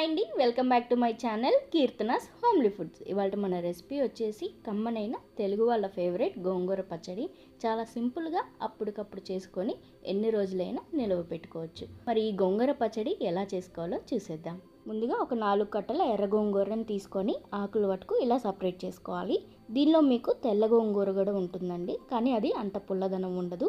Hi అండి, welcome back to my channel Keerthana's homely foods. ఇవాళ మన రెసిపీ వచ్చేసి కమ్మనైన తెలుగు వాళ్ళ ఫేవరెట్ గోంగూర పచ్చడి. చాలా సింపుల్గా అప్పటికప్పుడు చేసుకొని ఎన్ని రోజులైనా నిల్వ పెట్టుకోవచ్చు. మరి ఈ గోంగూర పచ్చడి ఎలా చేసుకోవాలో చూసేద్దాం. ముందుగా ఒక 4 కట్టల ఎర్ర గోంగూరని తీసుకొని ఆకుల వరకు ఇలా సపరేట్ చేసుకోవాలి. దీనిలో మీకు తెల్ల గోంగూర కూడా ఉంటుందండి, కానీ అది అంత పుల్లదనం ఉండదు.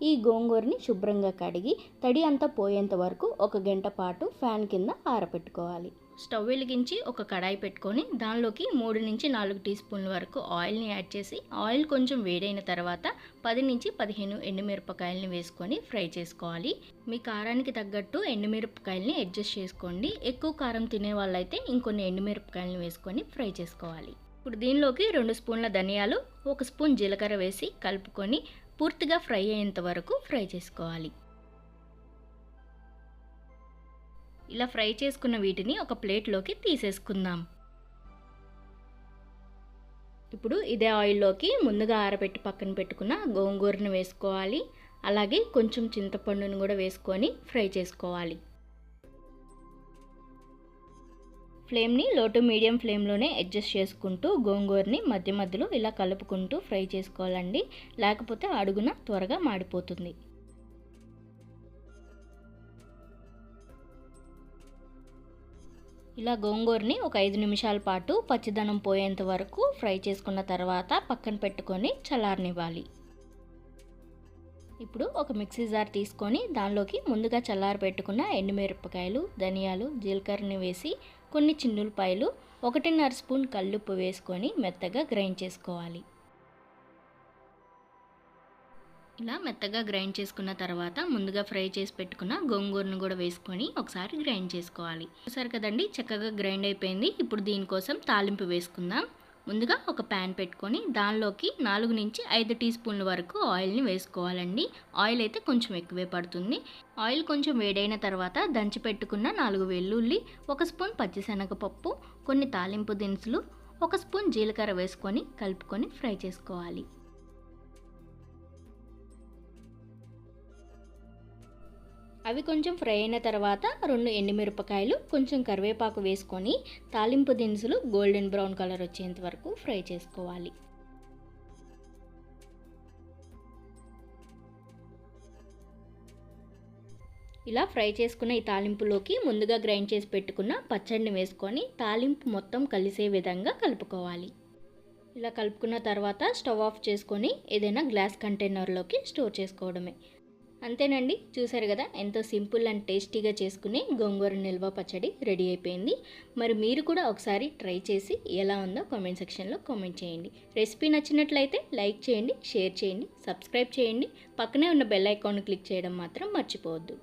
ఈ గోంగూరని శుభ్రంగా కడిగి తడి అంతా పోయేంత వరకు 1 గంట పాటు ఫ్యాన్ కింద ఆరబెట్టుకోవాలి. స్టవ్ వెలిగించి ఒక కడాయి పెట్టుకొని దానిలోకి 3 నుంచి 4 టీ స్పూన్ల వరకు ఆయిల్ని యాడ్ చేసి ఆయిల్ కొంచెం వేడైన తర్వాత 10 నుంచి 15 ఎండుమిరపకాయలని వేసుకొని ఫ్రై చేసుకోవాలి. మీ కారానికి తగ్గట్టు ఎండుమిరపకాయలని అడ్జస్ట్ చేసుకోండి. ఎక్కువ కారం తినే వాళ్ళైతే ఇంకొన్ని ఎండుమిరపకాయలని వేసుకొని ఫ్రై చేసుకోవాలి. ఇప్పుడు దీనిలోకి 2 స్పూన్ల ధనియాలు, 1 స్పూన్ జీలకర్ర వేసి కలుపుకొని పూర్తిగా ఫ్రై అయ్యేంత వరకు ఫ్రై చేసుకోవాలి. ఇలా ఫ్రై చేసుకున్న వీటిని ఒక ప్లేట్లోకి తీసేసుకుందాం. ఇప్పుడు ఇదే ఆయిల్లోకి ముందుగా ఆరబెట్టి పక్కన పెట్టుకున్న గోంగూరను వేసుకోవాలి. అలాగే కొంచెం చింతపండును కూడా వేసుకొని ఫ్రై చేసుకోవాలి. ఫ్లేమ్ని లో టు మీడియం ఫ్లేమ్లోనే అడ్జస్ట్ చేసుకుంటూ గోంగూరని మధ్య మధ్యలో ఇలా కలుపుకుంటూ ఫ్రై చేసుకోవాలండి, లేకపోతే అడుగున త్వరగా మాడిపోతుంది. ఇలా గోంగూరని ఒక 5 నిమిషాల పాటు పచ్చిదనం పోయేంత వరకు ఫ్రై చేసుకున్న తర్వాత పక్కన పెట్టుకొని చల్లారనివ్వాలి. ఇప్పుడు ఒక మిక్సీ జార్ తీసుకొని దానిలోకి ముందుగా చల్లారబెట్టుకున్న ఎండుమిరపకాయలు, ధనియాలు, జీలకర్రని వేసి కొన్ని చిన్నులపాయలు, 1.5 స్పూన్ కల్లుప్పు వేసుకొని మెత్తగా గ్రైండ్ చేసుకోవాలి. ఇలా మెత్తగా గ్రైండ్ చేసుకున్న తర్వాత ముందుగా ఫ్రై చేసి పెట్టుకున్న గోంగూరను కూడా వేసుకొని ఒకసారి గ్రైండ్ చేసుకోవాలి. చూసారు కదండి, చక్కగా గ్రైండ్ అయిపోయింది. ఇప్పుడు దీనికోసం తాలింపు వేసుకుందాం. ముందుగా ఒక ప్యాన్ పెట్టుకొని దానిలోకి 4 నుంచి 5 టీ స్పూన్ల వరకు ఆయిల్ని వేసుకోవాలండి. ఆయిల్ అయితే కొంచెం ఎక్కువే పడుతుంది. ఆయిల్ కొంచెం వేడైన తర్వాత దంచి పెట్టుకున్న 4 వెల్లుల్లి, 1 స్పూన్ పచ్చిశనగపప్పు, కొన్ని తాలింపు దినుసులు, 1 స్పూన్ జీలకర్ర వేసుకొని కలుపుకొని ఫ్రై చేసుకోవాలి. అవి కొంచెం ఫ్రై అయిన తర్వాత 2 ఎండుమిరపకాయలు, కొంచెం కరివేపాకు వేసుకొని తాలింపు దినుసులు గోల్డెన్ బ్రౌన్ కలర్ వచ్చేంత వరకు ఫ్రై చేసుకోవాలి. ఇలా ఫ్రై చేసుకున్న ఈ తాలింపులోకి ముందుగా గ్రైండ్ చేసి పెట్టుకున్న పచ్చడిని వేసుకొని తాలింపు మొత్తం కలిసే విధంగా కలుపుకోవాలి. ఇలా కలుపుకున్న తర్వాత స్టవ్ ఆఫ్ చేసుకొని ఏదైనా గ్లాస్ కంటైనర్లోకి స్టోర్ చేసుకోవడమే. అంతేనండి, చూసారు కదా, ఎంతో సింపుల్ అండ్ టేస్టీగా చేసుకునే గోంగూర నిల్వ పచ్చడి రెడీ అయిపోయింది. మరి మీరు కూడా ఒకసారి ట్రై చేసి ఎలా ఉందో కామెంట్ సెక్షన్లో కామెంట్ చేయండి. రెసిపీ నచ్చినట్లయితే లైక్ చేయండి, షేర్ చేయండి, సబ్స్క్రైబ్ చేయండి. పక్కనే ఉన్న బెల్ ఐకాన్ క్లిక్ చేయడం మాత్రం మర్చిపోవద్దు.